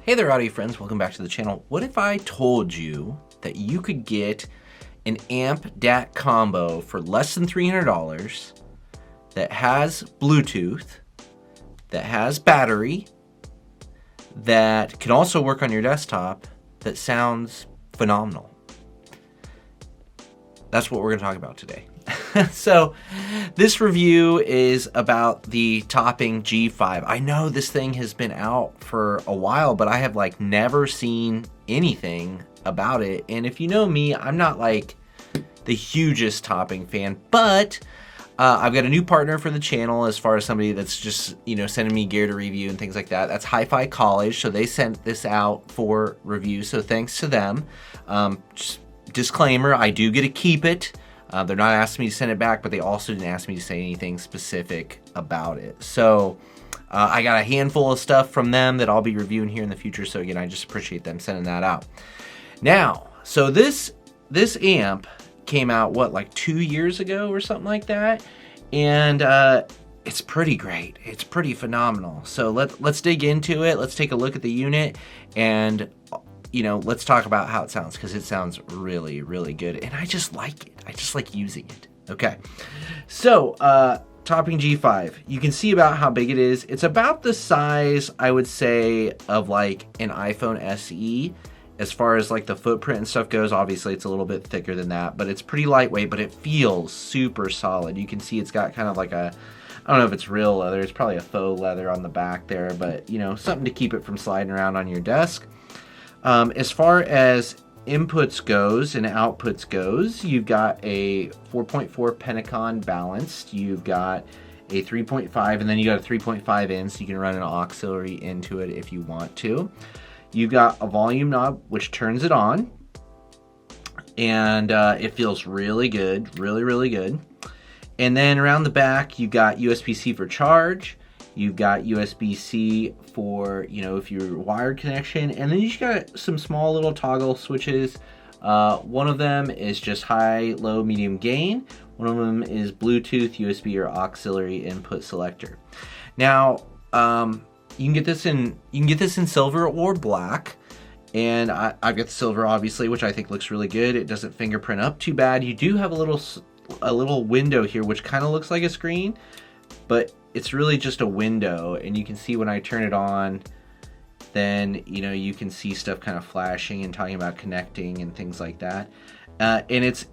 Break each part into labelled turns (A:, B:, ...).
A: Hey there, audio friends, welcome back to the channel. What if I told you that you could get an amp DAC combo for less than $300 that has Bluetooth, that has battery, that can also work on your desktop, that sounds phenomenal? That's what we're going to talk about today. So this review is about the Topping G5. I know this thing has been out for a while, but I have like never seen anything about it. And if you know me, I'm not like the hugest Topping fan, but I've got a new partner for the channel as far as somebody that's just, sending me gear to review and things like that. That's Hifi College. So they sent this out for review. So thanks to them. Just disclaimer, I do get to keep it. They're not asking me to send it back, but they also didn't ask me to say anything specific about it. So I got a handful of stuff from them that I'll be reviewing here in the future. So again, I just appreciate them sending that out. Now, so this amp came out, what, like 2 years ago or something like that? And it's pretty great. It's pretty phenomenal. So let's dig into it. Let's take a look at the unit and let's talk about how it sounds, because it sounds really, really good. And I just like it. I just like using it. Okay. So, Topping G5. You can see about how big it is. It's about the size, I would say, of like an iPhone SE. As far as like the footprint and stuff goes, obviously it's a little bit thicker than that, but it's pretty lightweight, but it feels super solid. You can see it's got kind of like I don't know if it's real leather. It's probably a faux leather on the back there, but something to keep it from sliding around on your desk. As far as inputs goes and outputs goes, you've got a 4.4 Penacon balanced, you've got a 3.5, and then you got a 3.5 in, so you can run an auxiliary into it if you want to. You've got a volume knob, which turns it on, and it feels really good, really, really good. And then around the back, you've got USB-C for charge. You've got USB-C for, if you're wired connection. And then you've got some small little toggle switches. One of them is just high, low, medium gain. One of them is Bluetooth, USB, or auxiliary input selector. Now, you can get this in silver or black. And I've got the silver, obviously, which I think looks really good. It doesn't fingerprint up too bad. You do have a little window here, which kind of looks like a screen, but it's really just a window. And you can see when I turn it on, then you can see stuff kind of flashing and talking about connecting and things like that. And it's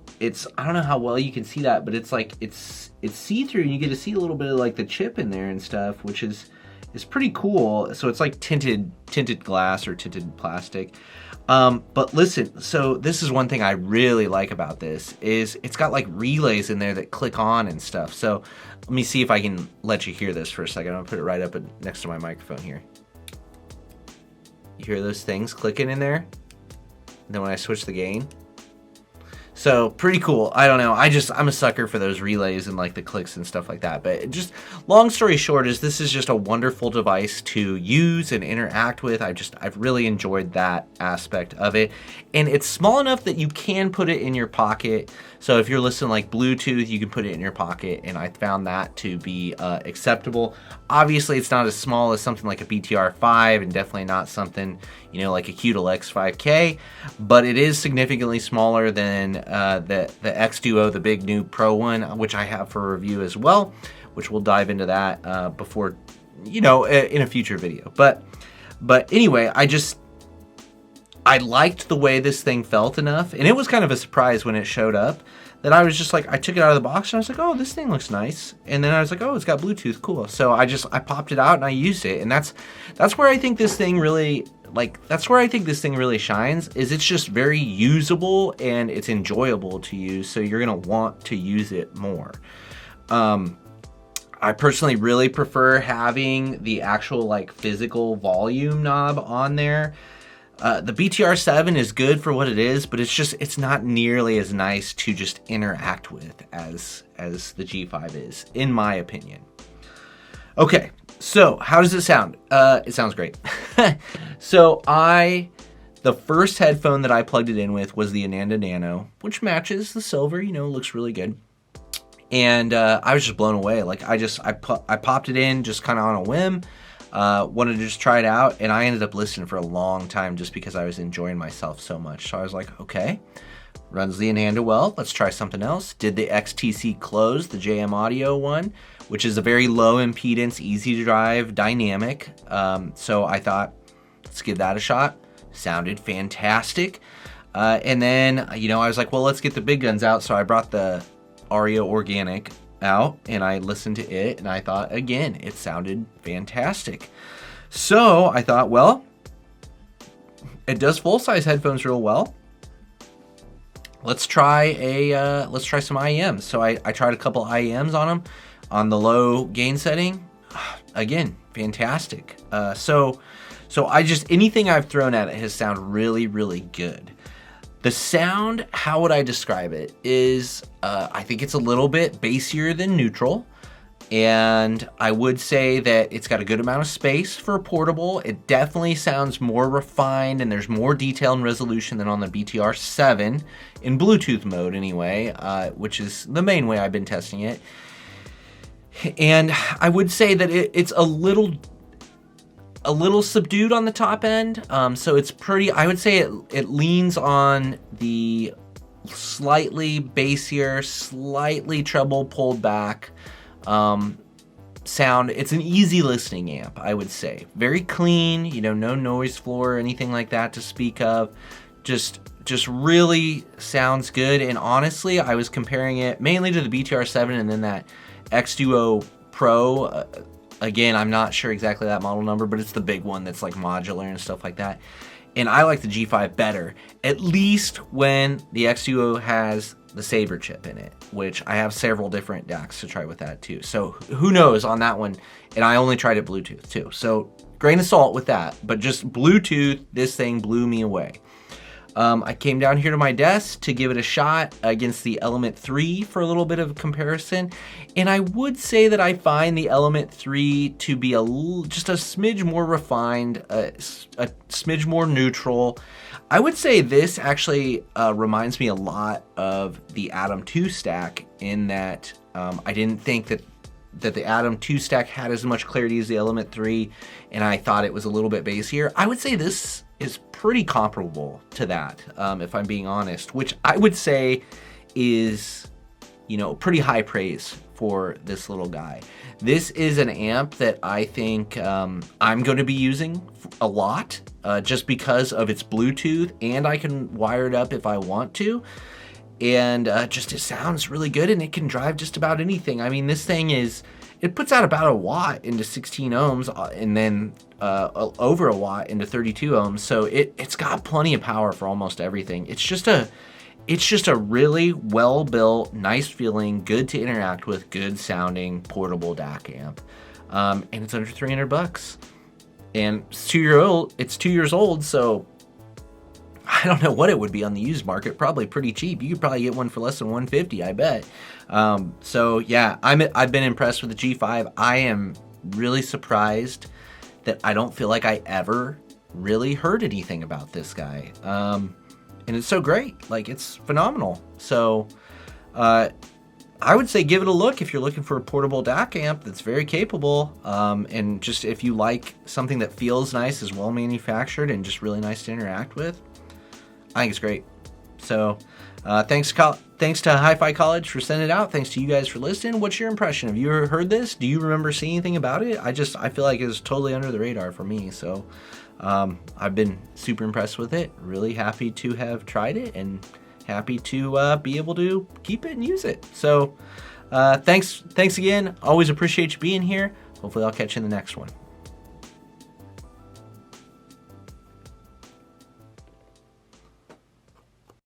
A: I don't know how well you can see that, but it's like it's see-through, and you get to see a little bit of like the chip in there and stuff, which is pretty cool. So it's like tinted glass or tinted plastic. But listen, so this is one thing I really like about this is it's got like relays in there that click on and stuff. So let me see if I can let you hear this for a second. I'm gonna put it right up next to my microphone here. You hear those things clicking in there? And then when I switch the gain. So pretty cool. I don't know. I'm a sucker for those relays and like the clicks and stuff like that. But just long story short is this is just a wonderful device to use and interact with. I've really enjoyed that aspect of it. And it's small enough that you can put it in your pocket. So if you're listening like Bluetooth, you can put it in your pocket. And I found that to be acceptable. Obviously, it's not as small as something like a BTR5 and definitely not something, like a Qtel X5K. But it is significantly smaller than the X Duo, the big new Pro one, which I have for review as well, which we'll dive into that before, in a future video. But anyway, I liked the way this thing felt enough, and it was kind of a surprise when it showed up that I was just like, I took it out of the box and I was like, oh, this thing looks nice. And then I was like, oh, it's got Bluetooth, cool. So I popped it out and I used it, and that's where I think this thing really shines, is it's just very usable and it's enjoyable to use, so you're gonna want to use it more. I personally really prefer having the actual like physical volume knob on there. The BTR7 is good for what it is, but it's not nearly as nice to just interact with as the G5 is, in my opinion. Okay, so how does it sound? It sounds great. So the first headphone that I plugged it in with was the Ananda Nano, which matches the silver, looks really good. And I was just blown away. Like I popped it in just kind of on a whim. wanted to just try it out, and I ended up listening for a long time just because I was enjoying myself so much. So I was like, okay, runs the in-hander well, let's try something else. Did the XTC Close, the JM Audio one, which is a very low impedance, easy to drive, dynamic. So I thought, let's give that a shot. Sounded fantastic. And then, you know, I was like, well, let's get the big guns out. So I brought the Ario Organic out and I listened to it, and I thought, again, it sounded fantastic. So I thought, well, it does full-size headphones real well. Let's try some IEMs. So I tried a couple IEMs on them on the low gain setting. Again, fantastic. So I just, anything I've thrown at it has sounded really, really good. The sound, how would I describe it, is I think it's a little bit bassier than neutral. And I would say that it's got a good amount of space for a portable. It definitely sounds more refined, and there's more detail and resolution than on the BTR 7 in Bluetooth mode anyway, which is the main way I've been testing it. And I would say that it's a little subdued on the top end. So it's pretty, I would say it leans on the slightly bassier, slightly treble pulled back sound. It's an easy listening amp, I would say. Very clean, you know, no noise floor or anything like that to speak of. Just really sounds good. And honestly, I was comparing it mainly to the BTR 7 and then that X-Duo Pro. Again, I'm not sure exactly that model number, but it's the big one that's like modular and stuff like that. And I like the G5 better, at least when the X-Duo has the Saber chip in it, which I have several different DACs to try with that too. So who knows on that one, and I only tried it Bluetooth too. So grain of salt with that, but just Bluetooth, this thing blew me away. I came down here to my desk to give it a shot against the Element 3 for a little bit of a comparison. And I would say that I find the Element 3 to be just a smidge more refined, a smidge more neutral. I would say this actually reminds me a lot of the Atom 2 stack in that I didn't think that the Atom 2 stack had as much clarity as the Element 3, and I thought it was a little bit bassier. I would say this is pretty comparable to that, if I'm being honest, which I would say is, you know, pretty high praise for this little guy. This is an amp that I think I'm going to be using a lot, just because of its Bluetooth, and I can wire it up if I want to. And just it sounds really good, and it can drive just about anything. I mean, this thing it puts out about a watt into 16 ohms, and then over a watt into 32 ohms. So it's got plenty of power for almost everything. It's just a really well built, nice feeling, good to interact with, good sounding portable DAC amp, and it's under $300. And it's 2 years old, so I don't know what it would be on the used market. Probably pretty cheap. You could probably get one for less than $150, I bet. So yeah, I've been impressed with the G5. I am really surprised that I don't feel like I ever really heard anything about this guy. And it's so great. Like, it's phenomenal. So I would say give it a look if you're looking for a portable DAC amp that's very capable. And just if you like something that feels nice, is well manufactured, and just really nice to interact with, I think it's great. So thanks to Hifi College for sending it out. Thanks to you guys for listening. What's your impression? Have you ever heard this? Do you remember seeing anything about it? I feel like it was totally under the radar for me. So I've been super impressed with it. Really happy to have tried it, and happy to be able to keep it and use it. So thanks again. Always appreciate you being here. Hopefully I'll catch you in the next one.